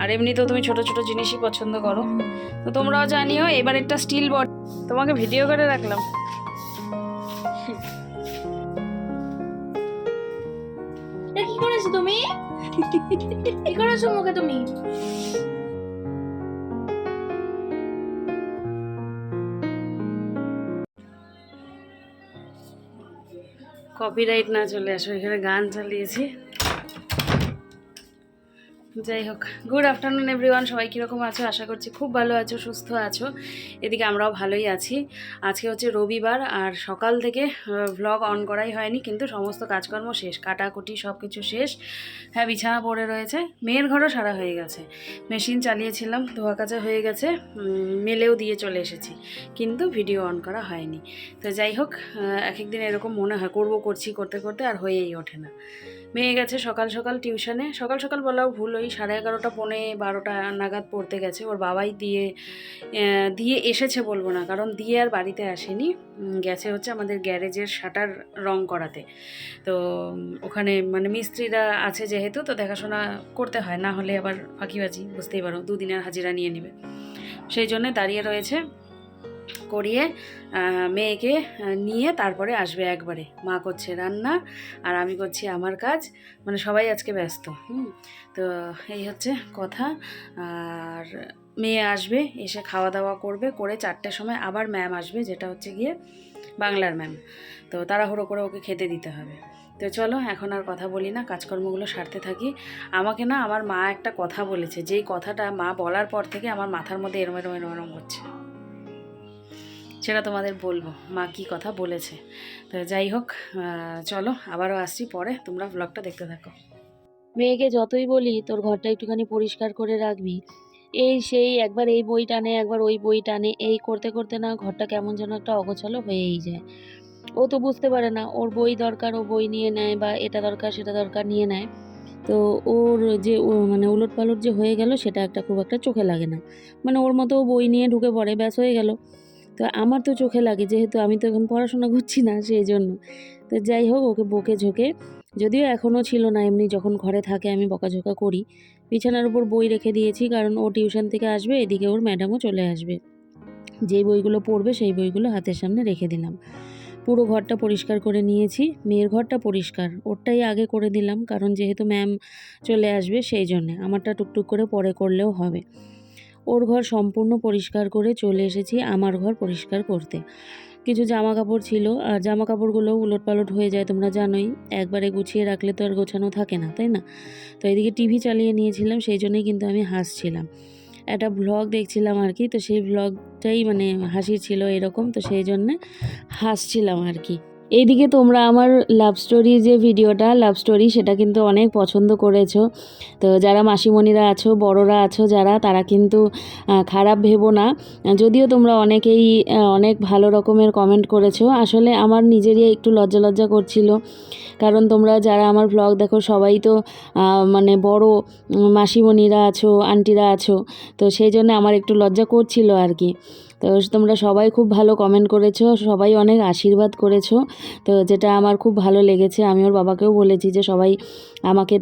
আর এমনিতেও তুমি ছোট ছোট জিনিসই পছন্দ করো। তো তোমরাও জানিও। এবার একটা স্টিল বডি তোমাকে ভিডিও করে রাখলাম। কি করেছো তুমি? কি করেছো মুখে তুমি? কপিরাইট না চলে আসো, এখানে গান চালিয়েছি। যাই হোক, গুড আফটারনুন এভরিওয়ান। সবাই কীরকম আছো? আশা করছি খুব ভালো আছো, সুস্থ আছো। এদিকে আমরাও ভালোই আছি। আজকে হচ্ছে রবিবার, আর সকাল থেকে ভ্লগ অন করাই হয়নি, কিন্তু সমস্ত কাজকর্ম শেষ, কাটাকুটি সব কিছু শেষ। হ্যাঁ, বিছানা পড়ে রয়েছে, মেয়ের ঘরও সারা হয়ে গেছে, মেশিন চালিয়েছিলাম, ধোয়া কাচা হয়ে গেছে, মেলেও দিয়ে চলে এসেছি, কিন্তু ভিডিও অন করা হয়নি। তো যাই হোক, এক একদিন এরকম মনে হয় করছি করতে করতে আর হয়েই ওঠে না। মেয়ে গেছে সকাল সকাল টিউশনে, সকাল সকাল বলাও ভুল, ওই 11:30 পৌনে 12টা নাগাদ পড়তে গেছে। ওর বাবাই দিয়ে এসেছে বলবো না, কারণ দিয়ে আর বাড়িতে আসেনি, গেছে হচ্ছে আমাদের গ্যারেজের শাটার রং করাতে। তো ওখানে মানে মিস্ত্রিরা আছে যেহেতু, তো দেখাশোনা করতে হয়, না হলে আবার ফাঁকিবাজি, বুঝতেই পারো, 2 দিনের হাজিরা নিয়ে নেবে। সেই জন্যে দাঁড়িয়ে রয়েছে, করিয়ে মেয়েকে নিয়ে তারপরে আসবে একবারে। মা করছে রান্না আর আমি করছি আমার কাজ, মানে সবাই আজকে ব্যস্ত। তো এই হচ্ছে কথা। আর মেয়ে আসবে, এসে খাওয়া দাওয়া করবে, করে 4টের সময় আবার ম্যাম আসবে, যেটা হচ্ছে গিয়ে বাংলার ম্যাম। তো তাড়াহুড়ো করে ওকে খেতে দিতে হবে। তো চলো, এখন আর কথা বলি না, কাজকর্মগুলো সারতে থাকি। আমাকে না আমার মা একটা কথা বলেছে, যেই কথাটা মা বলার পর থেকে আমার মাথার মধ্যে এরম এরম এরম এরম হচ্ছে, সেটা তোমাদের বলবো মা কি কথা বলেছে। তো যাই হোক, চলো আবারও আসছি পরে, তোমরা ব্লগটা দেখতে থাকো। মেয়েকে যতই বলি তোর ঘরটা একটুখানি পরিষ্কার করে রাখবি, এই সেই একবার এই বই টানে একবার ওই বই টানে, এই করতে করতে না ঘরটা কেমন যেন একটা অগোছালো হয়েই যায়। ও তো বুঝতে পারে না, ওর বই দরকার ও বই নিয়ে নেয়, বা এটা দরকার সেটা দরকার নিয়ে নেয়। তো ওর যে মানে উলট পালট যে হয়ে গেল, সেটা একটা খুব একটা চোখে লাগে না। মানে ওর মতো ও বই নিয়ে ঢুকে পড়ে, ব্যাস হয়ে গেল। তো আমার তো চোখে লাগে, যেহেতু আমি তো এখন পড়াশোনা করছি না, সেই জন্য। তো যাই হোক, ওকে বকে ঝোঁকে, যদিও এখনও ছিল না, এমনি যখন ঘরে থাকে আমি বকাঝোকা করি। বিছানার উপর বই রেখে দিয়েছি, কারণ ও টিউশন থেকে আসবে, এদিকে ওর ম্যাডামও চলে আসবে, যেই বইগুলো পড়বে সেই বইগুলো হাতের সামনে রেখে দিলাম। পুরো ঘরটা পরিষ্কার করে নিয়েছি, মেয়ের ঘরটা পরিষ্কার ওরটাই আগে করে দিলাম, কারণ যেহেতু ম্যাম চলে আসবে সেই জন্যে। আমারটা টুকটুক করে পরে করলেও হবে। ওর ঘর সম্পূর্ণ পরিষ্কার করে চলে এসেছি আমার ঘর পরিষ্কার করতে। কিছু জামা কাপড় ছিল, আর জামা কাপড়গুলোও উলটপালট হয়ে যায়, তোমরা জানোই, একবারে গুছিয়ে রাখলে তো আর গোছানো থাকে না, তাই না? তো এদিকে টিভি চালিয়ে নিয়েছিলাম, সেই জন্যই কিন্তু আমি হাসছিলাম, একটা ভ্লগ দেখছিলাম আর কি। তো সেই ভ্লগটাই মানে হাসির ছিল এরকম, তো সেই জন্যে হাসছিলাম আর কি। এইদিকে তোমরা আমার লাভ স্টোরি যে ভিডিওটা, লাভ স্টোরি, সেটা কিন্তু অনেক পছন্দ করেছো। তো যারা মাসিমণিরা আছো, বড়রা আছো যারা, তারা কিন্তু খারাপ ভেবো না। যদিও তোমরা অনেকেই অনেক ভালো রকমের কমেন্ট করেছো, আসলে আমার নিজেরই একটু লজ্জা লজ্জা করছিল, কারণ তোমরা যারা আমার ব্লগ দেখো সবাই তো মানে বড় মাসিমণিরা আছো, আন্টিরা আছো, তো সেই জন্য আমার একটু লজ্জা করছিল আর কি। তো তোমরা সবাই খুব ভালো কমেন্ট করেছো, সবাই অনেক আশীর্বাদ করেছো, তো যেটা আমার খুব ভালো লেগেছে। আমি ওর বাবাকেও বলেছি যে সবাই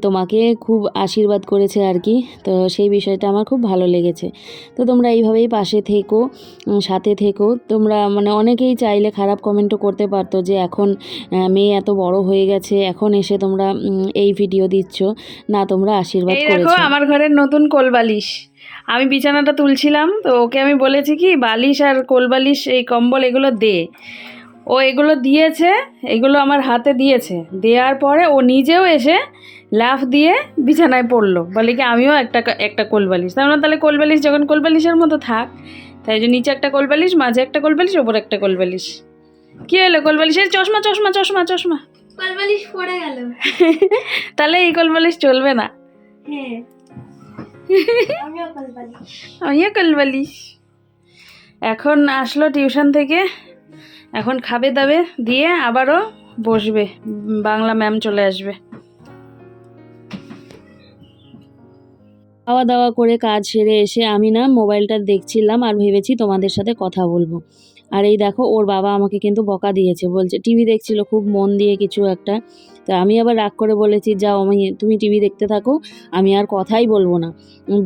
তোমাকে খুব আশীর্বাদ করেছে আর কি, তো সেই বিষয়টা আমার খুব ভালো লেগেছে। তো তোমরা এইভাবেই পাশে থেকো, সাথে থেকো। তোমরা মানে অনেকেই চাইলে খারাপ কমেন্টও করতে পারতো, যে এখন মেয়ে এত বড় হয়ে গেছে, এখন এসে তোমরা এই ভিডিও দিচ্ছ না, তোমরা আশীর্বাদ করেছো। এই দেখো আমার ঘরের নতুন কোলবালিশ, আমি বিছানাটা তুলছিলাম, তো ওকে আমি বলেছি কি বালিশ আর কোলবালিশ এই কম্বল এগুলো দে, ও এগুলো দিয়েছে, এগুলো আমার হাতে দিয়েছে, দেওয়ার পরে ও নিজেও এসে লাফ দিয়ে বিছানায় পড়লো, বলে কি আমিও একটা কোলবালিশ। তাহলে কোলবালিশ যখন কোলবালিশের মতো থাক, তাই যে নিচে একটা কোলবালিশ, মাঝে একটা কোলবালিশ, ওপরে একটা কোলবালিশ। কি হলো কোলবালিশের? চশমা চশমা চশমা চশমা, কোলবালিশ পড়ে গেল। তাহলে এই কোলবালিশ চলবে না। হ্যাঁ, আমিও কোলবালিশ। এখন আসলো টিউশন থেকে, এখন খাবে দাবে, দিয়ে আবারও বসবে, বাংলা ম্যাম চলে আসবে। খাওয়া দাওয়া করে কাজ সেরে এসে আমি না মোবাইলটা দেখছিলাম, আর ভেবেছি তোমাদের সাথে কথা বলবো। আর এই দেখো ওর বাবা আমাকে কিন্তু বকা দিয়েছে, বলছে টিভি দেখছিল খুব মন দিয়ে কিছু একটা। তো আমি আবার রাগ করে বলেছি, যাও তুমি টিভি দেখতে থাকো, আমি আর কথাই বলবো না।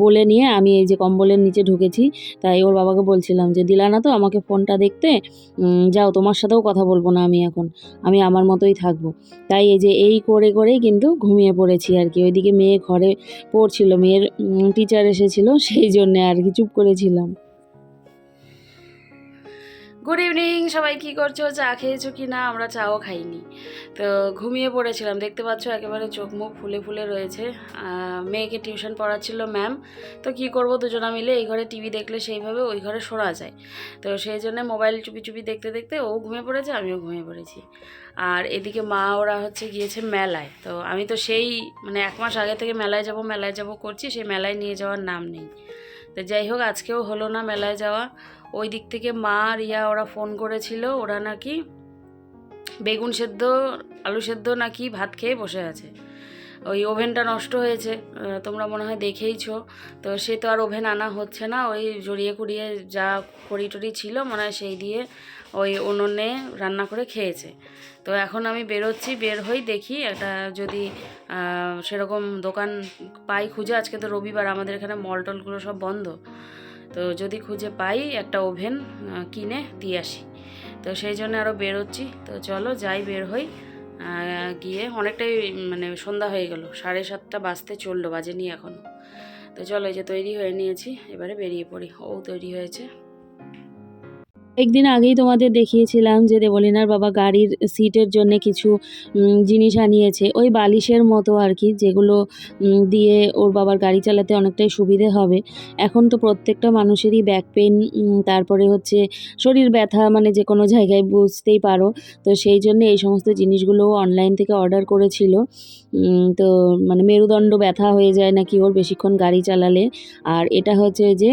বলে নিয়ে আমি এই যে কম্বলের নিচে ঢুকেছি। তাই ওর বাবাকে বলছিলাম যে দিলা না তো আমাকে ফোনটা দেখতে, যাও তোমার সাথেও কথা বলবো না আমি এখন, আমি আমার মতোই থাকবো। তাই এই যে এই করে করেই কিন্তু ঘুমিয়ে পড়েছি আর কি। ওইদিকে মেয়ে ঘরে পড়ছিল, মেয়ের টিচার এসেছিল, সেই জন্যে আর কি চুপ করেছিলাম। গুড ইভিনিং সবাই, কি করছো? চা খেয়েছো কি না? আমরা চাও খাইনি, তো ঘুমিয়ে পড়েছিলাম। দেখতে পাচ্ছ একেবারে চোখ মুখ ফুলে ফুলে রয়েছে। মেয়েকে টিউশন পড়াচ্ছিল ম্যাম, তো কি করব, দুজনা মিলে এই ঘরে টিভি দেখলে সেইভাবে ওই ঘরে সরা যায়, তো সেই জন্য মোবাইল চুপি চুপি দেখতে দেখতে ও ঘুমিয়ে পড়েছে, আমিও ঘুমিয়ে পড়েছি। আর এদিকে মা ওরা হচ্ছে গিয়েছে মেলায়। তো আমি তো সেই মানে 1 মাস আগে থেকে মেলায় যাব করছি, সেই মেলায় নিয়ে যাওয়ার নাম নেই। তো যাই হোক, আজকেও হলো না মেলায় যাওয়া। ওই দিক থেকে মা রিয়া ওরা ফোন করেছিল, ওরা নাকি বেগুন সেদ্ধ আলু সেদ্ধ নাকি ভাত খেয়ে বসে আছে। ওই ওভেনটা নষ্ট হয়েছে, তোমরা মনে হয় দেখেইছো। তো সে তো আর ওভেন আনা হচ্ছে না, ওই জড়িয়ে কুড়িয়ে যা খড়ি টড়ি ছিল মনে হয় সেই দিয়ে ওই উনুনে রান্না করে খেয়েছে। তো এখন আমি বেরোচ্ছি, বের হই দেখি একটা যদি সেরকম দোকান পাই খুঁজে। আজকে তো রবিবার, আমাদের এখানে মল টলগুলো সব বন্ধ, তো যদি খুঁজে পাই একটা ওভেন কিনে দিয়ে আসি। তো সেই জন্য আরও বেরোচ্ছি। তো চলো যাই, বের হই। গিয়ে অনেকটাই মানে সন্ধ্যা হয়ে গেল, 7:30 বাজতে চললো, বাজেনি এখনও। তো চলো, এই যে তৈরি হয়ে নিয়েছি, এবারে বেরিয়ে পড়ি। ও তৈরি হয়েছে। একদিন আগেই তোমাদের দেখিয়েছিলাম যে দেবলিনার বাবা গাড়ির সিটের জন্য কিছু জিনিস আনিয়েছে, ওই বালিশের মতো আর কি, যেগুলো দিয়ে ওর বাবার গাড়ি চালাতে অনেকটাই সুবিধে হবে। এখন তো প্রত্যেকটা মানুষেরই ব্যাক পেন, তারপরে হচ্ছে শরীর ব্যথা, মানে যে কোনো জায়গায় বুঝতেই পারো। তো সেই জন্য এই সমস্ত জিনিসগুলো অনলাইন থেকে অর্ডার করেছিল। তো মানে মেরুদণ্ড ব্যথা হয়ে যায় নাকি ওর বেশিক্ষণ গাড়ি চালালে। আর এটা হচ্ছে যে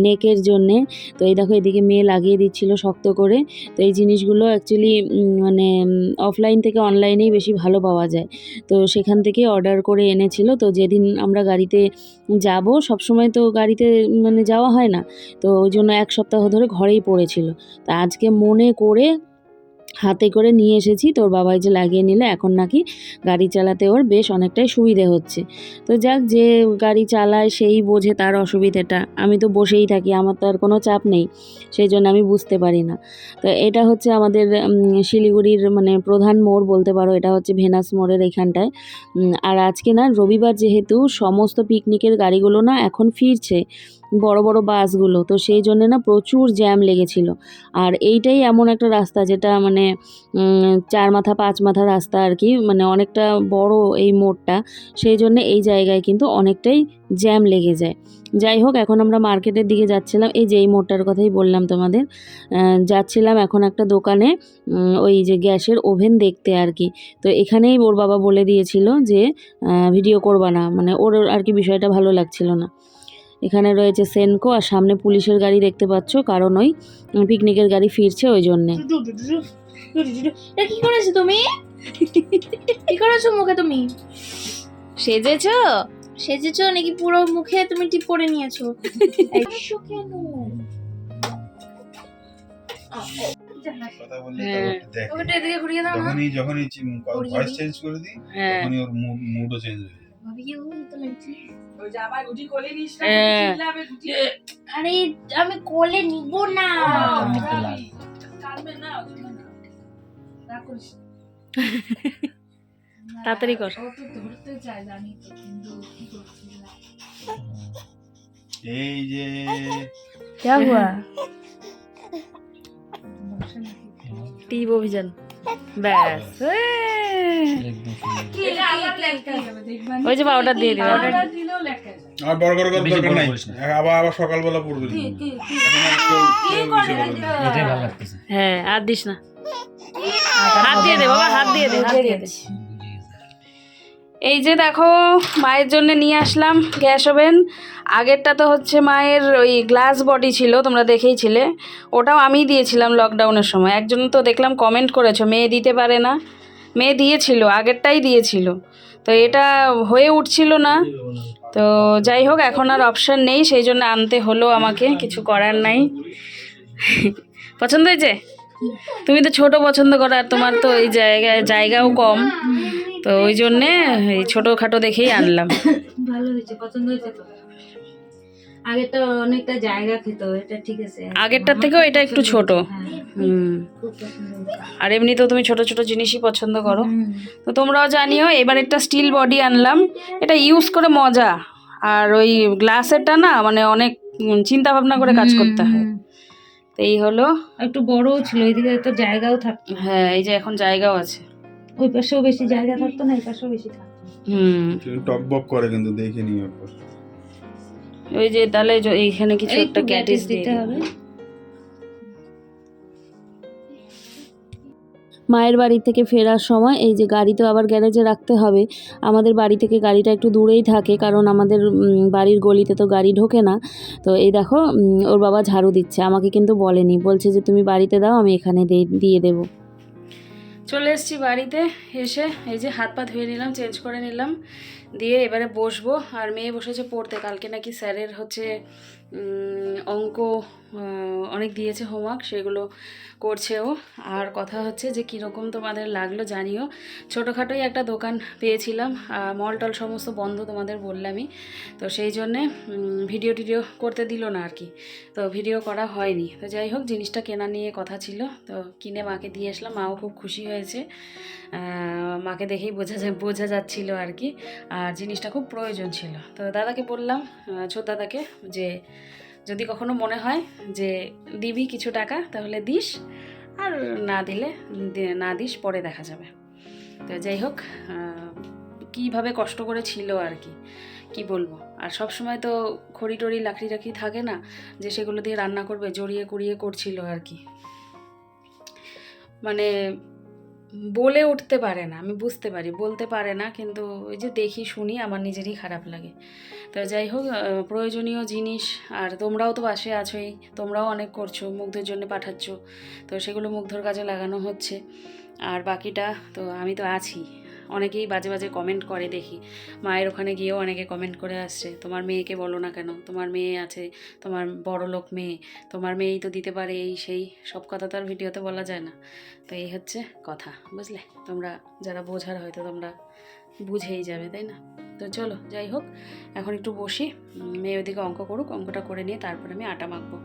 নেকের জন্যে। তো এই দেখো এদিকে মেয়ে লাগিয়ে দিচ্ছিল শক্ত করে। তো এই জিনিসগুলো অ্যাকচুয়ালি মানে অফলাইন থেকে অনলাইনেই বেশি ভালো পাওয়া যায়, তো সেখান থেকে অর্ডার করে এনেছিল। তো যেদিন আমরা গাড়িতে যাব, সবসময় তো গাড়িতে মানে যাওয়া হয় না, তো ওই জন্য 1 সপ্তাহ ধরে ঘরেই পড়েছিল। তা আজকে মনে করে হাতে করে নিয়ে এসেছি, তোর বাবাই যে লাগিয়ে নিলে, এখন নাকি গাড়ি চালাতে ওর বেশ অনেকটাই সুবিধে হচ্ছে। তো যাক, যে গাড়ি চালায় সেই বোঝে তার অসুবিধেটা, আমি তো বসেই থাকি, আমার তো আর কোনো চাপ নেই, সেই জন্য আমি বুঝতে পারি না। তো এটা হচ্ছে আমাদের শিলিগুড়ির মানে প্রধান মোড় বলতে পারো, এটা হচ্ছে ভেনাস মোড়ের এখানটায়। আর আজকে না রবিবার, যেহেতু সমস্ত পিকনিকের গাড়িগুলো না এখন ফিরছে, বড় বড় বাসগুলো, তো সেই জন্যে না প্রচুর জ্যাম লেগেছিল। আর এইটাই এমন একটা রাস্তা যেটা মানে 4 মাথা 5 মাথা রাস্তা আর কি, মানে অনেকটা বড় এই মোড়টা, সেই জন্য এই জায়গায় কিন্তু অনেকটাই জ্যাম লেগে যায়। যাই হোক, এখন আমরা মার্কেটের দিকে যাচ্ছিলাম, এই যে এই মোড়টার কথাই বললাম তোমাদের। যাচ্ছিলাম এখন একটা দোকানে ওই যে গ্যাসের ওভেন দেখতে আর কি। তো এখানেই ওর বাবা বলে দিয়েছিল যে ভিডিও করবা না, মানে ওর আর কি বিষয়টা ভালো লাগছিল না। এখানে রয়েছে সেনকো, আর সামনে পুলিশের গাড়ি দেখতে পাচ্ছ, কারণ ওই পিকনিকের গাড়ি ফিরছে ওই জন্যে। এটা কি করেছো তুমি? কি করেছো মুখে তুমি? সেজেছো? সেজেছো নাকি পুরো মুখে তুমি টিপ করে নিয়েছো? এইসো কেন? কথা বললে হ্যাঁ। দেখে ওটা এদিকে ঘুরিয়ে দাও না। যখনই ভয়েস চেঞ্জ করে দিই, হ্যাঁ তখনই ওর মুডও চেঞ্জ হয়ে যায়। ভাবি কি ওই তো লাগছে। হ্যাঁ। আরে আমি কোলে নিব না। তাড়াতাড়ি কর। এই যে क्या हुआ? টিপ অভিযান, ব্যাস। ওই যে পাউডার দিয়ে দিও। আর বড় করে করার দরকার নাই, আবার সকালবেলা পড়বে। হ্যাঁ, আর দিস না, হাত দিয়ে দে বাবা, হাত দিয়ে দে, হাত দিয়ে দে। এই যে দেখো, মায়ের জন্য নিয়ে আসলাম গ্যাস ওভেন। আগেরটা তো হচ্ছে মায়ের ওই গ্লাস বডি ছিল, তোমরা দেখেইছিলে, ওটাও আমিই দিয়েছিলাম লকডাউনের সময়। একজন তো দেখলাম কমেন্ট করেছো মেয়ে দিতে পারে না, মেয়ে দিয়েছিল, আগেরটাই দিয়েছিল, তো এটা হয়ে উঠছিল না। তো যাই হোক, এখন আর অপশান নেই, সেই জন্য আনতে হলো আমাকে, কিছু করার নাই। পছন্দ হয়েছে? তুমি তো ছোট পছন্দ করো, আর তোমার তো এই জায়গাও কম, তো ওই জন্যে এই ছোটোখাটো দেখেই আনলাম। ভালো হয়েছে, পছন্দ হয়েছে তো। আগেরটা অনেকটা জায়গা খেত, এটা ঠিক আছে। আগেরটার থেকেও এটা একটু ছোট। হুম। খুব পছন্দ হয়েছে। আর এমনিতেও তুমি ছোট ছোট জিনিসই পছন্দ করো, তো তোমরাও জানিও। এবার একটা স্টিল বডি আনলাম, এটা ইউজ করে মজা। আর ওই গ্লাসেরটা না মানে অনেক চিন্তা ভাবনা করে কাজ করতে হয়। তো এই হলো, একটু বড়ও ছিল, এইদিকে তো জায়গাও থাকতো। হ্যাঁ এই যে এখন জায়গাও আছে। ওই পাশেও বেশি জায়গা থাকতো না, এই পাশেও বেশি থাকতো। টক বক করে কিন্তু দেখে নিও একবার। ওই যে তাহলে এইখানে কিছু এই একটা একটু ক্যাটিস দিতে দিতে হবে। হবে। মায়ের বাড়ি থেকে ফেরার সময় এই যে গাড়ি তো আবার গ্যারেজে রাখতে হবে। আমাদের বাড়ি থেকে গাড়িটা একটু দূরেই থাকে, কারণ আমাদের বাড়ির গলিতে তো গাড়ি ঢোকে না। তো এই দেখো ওর বাবা ঝাড়ু দিচ্ছে, আমাকে কিন্তু বলেনি, বলছে যে তুমি বাড়িতে দাও, আমি এখানে দিয়ে দেবো। চলে এসেছি বাড়িতে, এসে এই যে হাত পা ধুয়ে নিলাম, চেঞ্জ করে নিলাম, দিয়ে এবারে বসবো। আর মেয়ে বসেছে পড়তে, কালকে নাকি স্যারের হচ্ছে অঙ্ক অনেক দিয়েছে হোমওয়ার্ক, সেগুলো করছে ও। আর কথা হচ্ছে যে কীরকম তোমাদের লাগলো জানিও। ছোটোখাটোই একটা দোকান পেয়েছিলাম, মল টল সমস্ত বন্ধ তোমাদের বললামই, তো সেই জন্যে ভিডিও টিডিও করতে দিল না আর কি, তো ভিডিও করা হয়নি। তো যাই হোক, জিনিসটা কেনা নিয়ে কথা ছিল, তো কিনে মাকে দিয়ে আসলাম, মাও খুব খুশি হয়েছে। মাকে দেখেই বোঝা যাচ্ছিল আর কি, আর জিনিসটা খুব প্রয়োজন ছিল। তো দাদাকে বললাম, ছোট দাদাকে, যে যদি কখনো মনে হয় যে দিবি কিছু টাকা তাহলে দিস, আর না দিলে না দিস, পরে দেখা যাবে। তো যাই হোক, কীভাবে কষ্ট করে ছিল আর কি, কি বলবো। আর সব সময় তো খড়ি টড়ি লাকড়ি টাকড়ি থাকে না যে সেগুলো দিয়ে রান্না করবে, জড়িয়ে কুড়িয়ে করছিল আর কি। মানে বলে উঠতে পারে না, আমি বুঝতে পারি বলতে পারে না, কিন্তু ওই যে দেখি শুনি আমার নিজেরই খারাপ লাগে। তো যাই হোক, প্রয়োজনীয় জিনিস, আর তোমরাও তো পাশে আছোই, তোমরাও অনেক করছো, মুগ্ধের জন্য পাঠাচ্ছ, তো সেগুলো মুগ্ধর কাজে লাগানো হচ্ছে। আর বাকিটা তো আমি তো আছি। অনেকেই বাজে বাজে কমেন্ট করে দেখি, মায়ের ওখানে গিয়েও অনেকে কমেন্ট করে আসছে, তোমার মেয়েকে বলো না কেন, তোমার মেয়ে আছে, তোমার বড় লোক মেয়ে, তোমার মেয়েই তো দিতে পারে, এই সেই সব কথা তো আর ভিডিওতে বলা যায় না। তো এই হচ্ছে কথা, বুঝলে? তোমরা যারা বোঝার হয়তো তোমরা বুঝেই যাবে, তাই না? তো চলো, যাই হোক, এখন একটু বসি, মেয়ে ওদিকে অঙ্ক করুক, অঙ্কটা করে নিয়ে তারপরে আমি আটা মাখবো।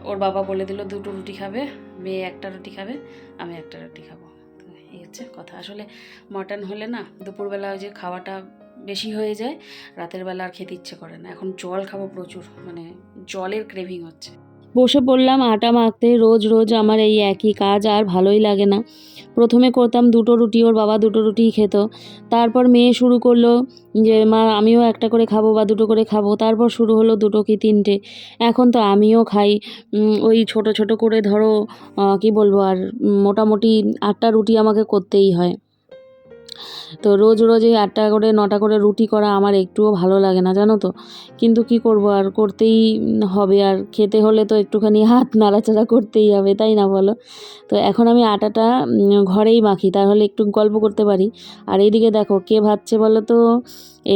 ওর বাবা বলে দিল 2টো রুটি খাবে, মেয়ে 1টা রুটি খাবে, আমি 1টা রুটি খাবো। এই হচ্ছে কথা। আসলে মটন হলে না দুপুরবেলা ওই যে খাওয়াটা বেশি হয়ে যায়, রাতের বেলা আর খেতে ইচ্ছে করে না। এখন জল খাবো প্রচুর, মানে জলের ক্রেভিং হচ্ছে। বসে পড়লাম আটা মাখতে। রোজ রোজ আমার এই একই কাজ, আর ভালোই লাগে না। প্রথমে করতাম 2টো রুটি, ওর বাবা 2টো রুটিই খেত। তারপর মেয়ে শুরু করলো যে মা আমিও 1টা করে খাবো বা 2টো করে খাবো। তারপর শুরু হলো 2টো কি 3টে। এখন তো আমিও খাই ওই ছোট ছোট করে, ধরো কি বলবো, আর মোটামুটি 8টা রুটি আমাকে করতেই হয়। তো রোজ রোজ এই 8টা করে 9টা করে রুটি করা আমার একটুও ভালো লাগে না, জানো তো। কিন্তু কি করব, আর করতেই হবে, আর খেতে হলে তো একটুখানি হাত নাড়াচাড়া করতেই হবে, তাই না বলো? তো এখন আমি আটাটা ঘরেই মাখি, তাহলে একটু গল্প করতে পারি। আর এইদিকে দেখো কে ভাজছে বলো তো,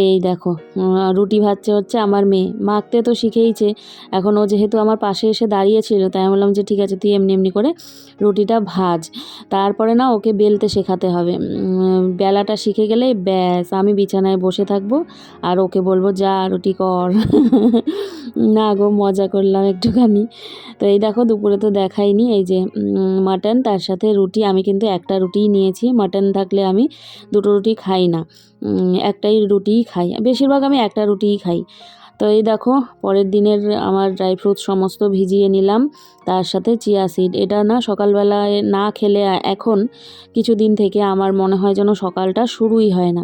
এই দেখো রুটি ভাজছে হচ্ছে আমার মেয়ে। মাখতে তো শিখেইছে, এখন ও যেহেতু আমার পাশে এসে দাঁড়িয়েছিল, তাই আমি বললাম যে ঠিক আছে তুই এমনি এমনি করে রুটিটা ভাজ, তারপরে না ওকে বেলতে শেখাতে হবে। বেলাটা শিখে গেলে ব্যাস, আমি বিছানায় বসে থাকবো আর ওকে বলবো যা রুটি কর। না গো, মজা করলাম একটুখানি। তো এই দেখো দুপুরে তো দেখাইনি, এই যে মাটন তার সাথে রুটি। আমি কিন্তু 1টা রুটিই নিয়েছি, মাটন থাকলে আমি 2টো রুটি খাই না, 1টাই রুটিই খাই, বেশিরভাগ আমি 1টা রুটিই খাই। তো এই দেখো পরের দিনের আমার ড্রাই ফ্রুটস সমস্ত ভিজিয়ে নিলাম, তার সাথে চিয়া সিড। এটা না সকালবেলায় না খেলে এখন কিছুদিন থেকে আমার মনে হয় যেন সকালটা শুরুই হয় না।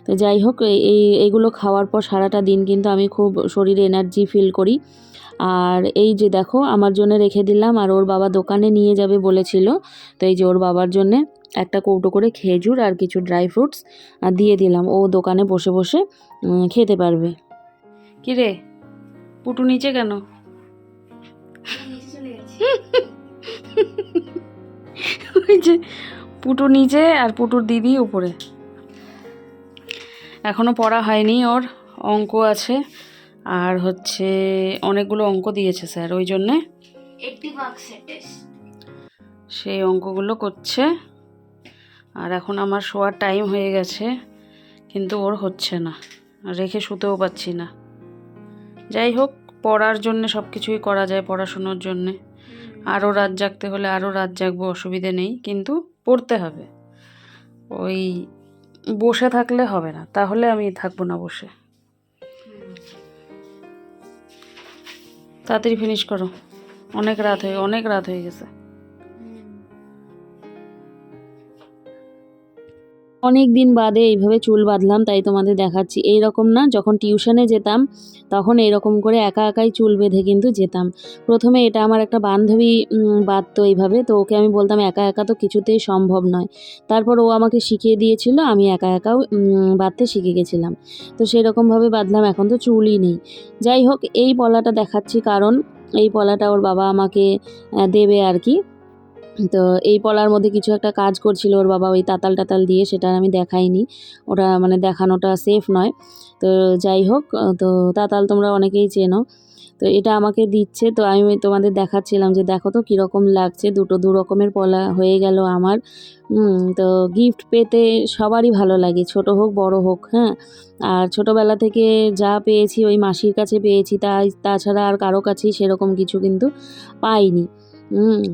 তো যাই হোক, এইগুলো খাওয়ার পর সারাটা দিন কিন্তু আমি খুব শরীরে এনার্জি ফিল করি। আর এই যে দেখো আমার জন্য রেখে দিলাম, আর ওর বাবা দোকানে নিয়ে যাবে বলেছিল, তো এই যে ওর বাবার জন্যে একটা কৌটো করে খেজুর আর কিছু ড্রাই ফ্রুটস দিয়ে দিলাম, ও দোকানে বসে বসে খেতে পারবে। কি রে, পুটু নিচে কেন? ওই যে পুটু নিচে আর পুটুর দিদি উপরে। এখনো পড়া হয়নি, ওর অঙ্ক আছে, আর হচ্ছে অনেকগুলো অঙ্ক দিয়েছে স্যার, ওই জন্যে 80 মার্কসের টেস্ট। সেই অঙ্কগুলো করছে। আর এখন আমার শোয়ার টাইম হয়ে গেছে, কিন্তু ওর হচ্ছে না, রেখে শুতেও পাচ্ছি না। যাই হোক, পড়ার জন্য সব কিছুই করা যায়, পড়াশুনোর জন্যে। আরও রাত জাগতে হলে আরও রাত জাগবো, অসুবিধে নেই, কিন্তু পড়তে হবে। ওই বসে থাকলে হবে না, তাহলে আমি থাকবো না বসে। তাড়াতাড়ি ফিনিশ করো, অনেক রাত হয়ে গেছে। অনেক দিন বাদে এইভাবে চুল বাঁধলাম, তাই তোমাদের দেখাচ্ছি। এই রকম না, যখন টিউশনে যেতাম তখন এরকম করে একা একাই চুল বেঁধে কিন্তু যেতাম। প্রথমে এটা আমার একটা বান্ধবী বাঁধতো এইভাবে, তো ওকে আমি বলতাম একা একা তো কিছুতেই সম্ভব নয়। তারপর ও আমাকে শিখিয়ে দিয়েছিল, আমি একা একাও বাঁধতে শিখে গেছিলাম। তো সেরকমভাবে বাঁধলাম, এখন তো চুলই নেই। যাই হোক, এই পলাটা দেখাচ্ছি কারণ এই পলাটা ওর বাবা আমাকে দেবে আর কি। তো এই পলার মধ্যে কিছু একটা কাজ করছিল ওর বাবা ওই তাতাল টাতাল দিয়ে, সেটা আমি দেখাইনি, ওটা মানে দেখানোটা সেফ নয়। তো যাই হোক, তো তাতাল তোমরা অনেকেই চেনো। তো এটা আমাকে দিচ্ছে, তো আমি তোমাদের দেখাচ্ছিলাম যে দেখো তো কীরকম লাগছে, দু রকমের পলা হয়ে গেল আমার। তো গিফট পেতে সবারই ভালো লাগে, ছোট হোক বড় হোক, হ্যাঁ। আর ছোটোবেলা থেকে যা পেয়েছি ওই মাসির কাছে পেয়েছি, তাছাড়া আর কারো কাছেই সেরকম কিছু কিন্তু পাইনি।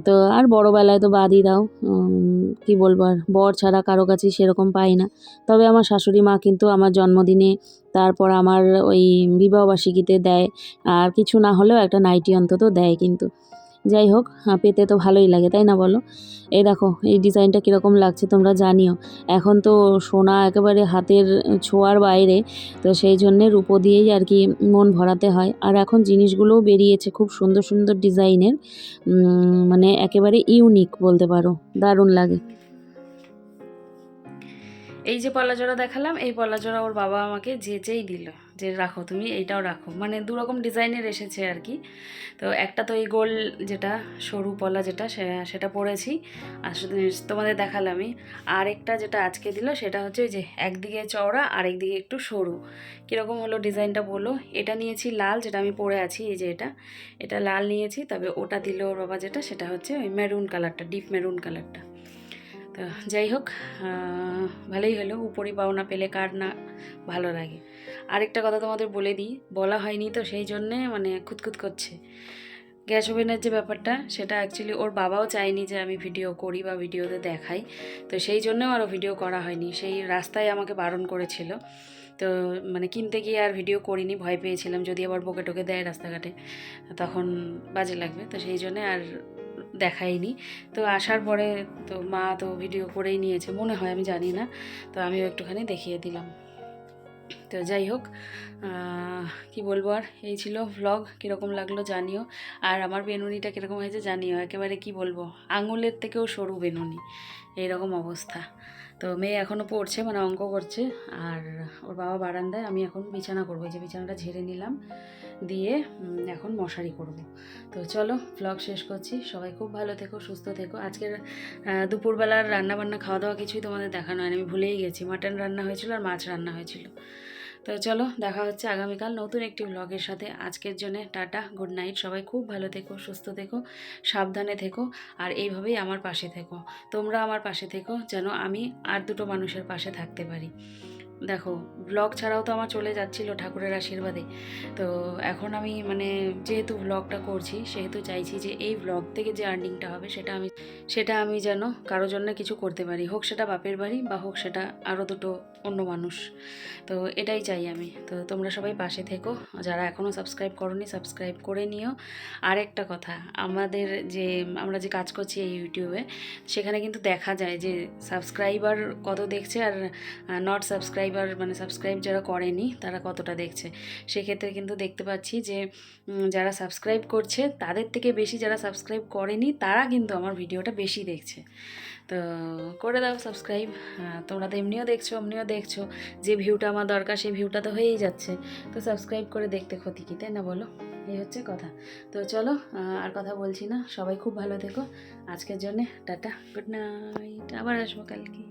তো আর বড়োবেলায় তো বাদই দাও, কি বলবো, আর বর ছাড়া কারো কাছেই সেরকম পাই না। তবে আমার শাশুড়ি মা কিন্তু আমার জন্মদিনে, তারপর আমার ওই বিবাহবার্ষিকীতে দেয়, আর কিছু না হলেও একটা নাইটি অন্তত দেয় কিন্তু। যাই হোক, পেতে তো ভালোই লাগে, তাই না বলো? এই দেখো এই ডিজাইনটা কীরকম লাগছে তোমরা জানিও। এখন তো সোনা একেবারে হাতের ছোঁয়ার বাইরে, তো সেই জন্যে রূপো দিয়েই আর কি মন ভরাতে হয়। আর এখন জিনিসগুলোও বেরিয়েছে খুব সুন্দর সুন্দর ডিজাইনের, মানে একেবারে ইউনিক বলতে পারো, দারুণ লাগে। এই যে পলাজোড়া দেখালাম, এই পলাজোড়া ওর বাবা আমাকে যেচেই দিল, যে রাখো তুমি, এইটাও রাখো। মানে দু রকম ডিজাইনের এসেছে আর কি। তো একটা তো এই গোল যেটা সরু পলা যেটা, সেটা পরেছি, আর তোমাদের দেখালামই। আর একটা যেটা আজকে দিল সেটা হচ্ছে ওই যে একদিকে চওড়া আর একদিকে একটু সরু। কীরকম হলো ডিজাইনটা বলো। এটা নিয়েছি লাল, যেটা আমি পরে আছি, এই যে এটা লাল নিয়েছি। তবে ওটা দিল ওর বাবা যেটা, সেটা হচ্ছে ওই মেরুন কালারটা, ডিপ মেরুন কালারটা। তো যাই হোক, ভালোই হলো, উপরি পাওনা পেলে কার না ভালো লাগে। আরেকটা কথা তোমাদের বলে দিই, বলা হয়নি তো সেই জন্যে মানে খুঁতখুত করছে। গ্যাস ওভেনের যে ব্যাপারটা, সেটা অ্যাকচুয়ালি ওর বাবাও চায়নি যে আমি ভিডিও করি বা ভিডিওতে দেখাই, তো সেই জন্যেও আরও ভিডিও করা হয়নি। সেই রাস্তায় আমাকে বারণ করেছিল, তো মানে কিনতে গিয়ে আর ভিডিও করিনি, ভয় পেয়েছিলাম যদি আবার বকে টোকে দেয় রাস্তাঘাটে, তখন বাজে লাগবে, তো সেই জন্যে আর দেখাইনি। তো আসার পরে তো মা তো ভিডিও করেই নিয়েছে মনে হয়, আমি জানি না, তো আমিও একটুখানি দেখিয়ে দিলাম। তো যাই হোক, কি বলবো আর, এই ছিল ভ্লগ। কীরকম লাগলো জানিও, আর আমার বেনুনিটা কীরকম হয়েছে জানিও। একেবারে কি বলবো, আঙুলের থেকেও সরু বেনুনি, এইরকম অবস্থা। তো মেয়ে এখনও পড়ছে, মানে অঙ্ক করছে, আর ওর বাবা বারান্দায়। আমি এখন বিছানা করবো, এই যে বিছানাটা ঝেড়ে নিলাম, দিয়ে এখন মশারি করব। তো চলো ভ্লগ শেষ করছি। সবাই খুব ভালো থেকো, সুস্থ থেকো। আজকের দুপুরবেলার রান্নাবান্না খাওয়া দাওয়া কিছুই তোমাদের দেখানো হয়নি, আমি ভুলেই গেছি। মাটন রান্না হয়েছিল আর মাছ রান্না হয়েছিল। তো চলো, দেখা হচ্ছে আগামীকাল নতুন একটি ভ্লগের সাথে। আজকের জন্য টাটা, গুড নাইট। সবাই খুব ভালো থেকো, সুস্থ থেকো, সাবধানে থেকো, আর এইভাবেই আমার পাশে থেকো। তোমরা আমার পাশে থেকো, যেন আমি আর দুটো মানুষের পাশে থাকতে পারি। দেখো, ব্লগ ছাড়াও তো আমার চলে যাচ্ছিল ঠাকুরের আশীর্বাদে। তো এখন আমি মানে যেহেতু ব্লগটা করছি, সেহেতু চাইছি যে এই ব্লগ থেকে যে আর্নিংটা হবে সেটা আমি যেন কারোর জন্য কিছু করতে পারি, হোক সেটা বাপের বাড়ি বা হোক সেটা আরও দুটো অন্য মানুষ। তো এটাই চাই আমি। তো তোমরা সবাই পাশে থেকো, যারা এখনও সাবস্ক্রাইব করোনি সাবস্ক্রাইব করে নিও। আর একটা কথা, আমরা যে কাজ করছি এই ইউটিউবে, সেখানে কিন্তু দেখা যায় যে সাবস্ক্রাইবার কত দেখছে আর নট সাবস্ক্রাইবার, মানে সাবস্ক্রাইব যারা করেনি তারা কতটা দেখছে। সেক্ষেত্রে কিন্তু দেখতে পাচ্ছি যে যারা সাবস্ক্রাইব করছে তাদের থেকে বেশি যারা সাবস্ক্রাইব করেনি তারা কিন্তু আমার ভিডিওটা বেশি দেখছে। তো করে দাও সাবস্ক্রাইব। তোমরা তো এমনিও দেখছো, যে ভিউটা আমার দরকার সেই ভিউটা তো হয়েই যাচ্ছে। তো সাবস্ক্রাইব করে দেখতে ক্ষতি কী, তাই না বলো? এই হচ্ছে কথা। তো চলো, আর কথা বলছি না, সবাই খুব ভালো থেকো। আজকের জন্যে টাটা, গুড নাইট। আবার আসবো কালকে।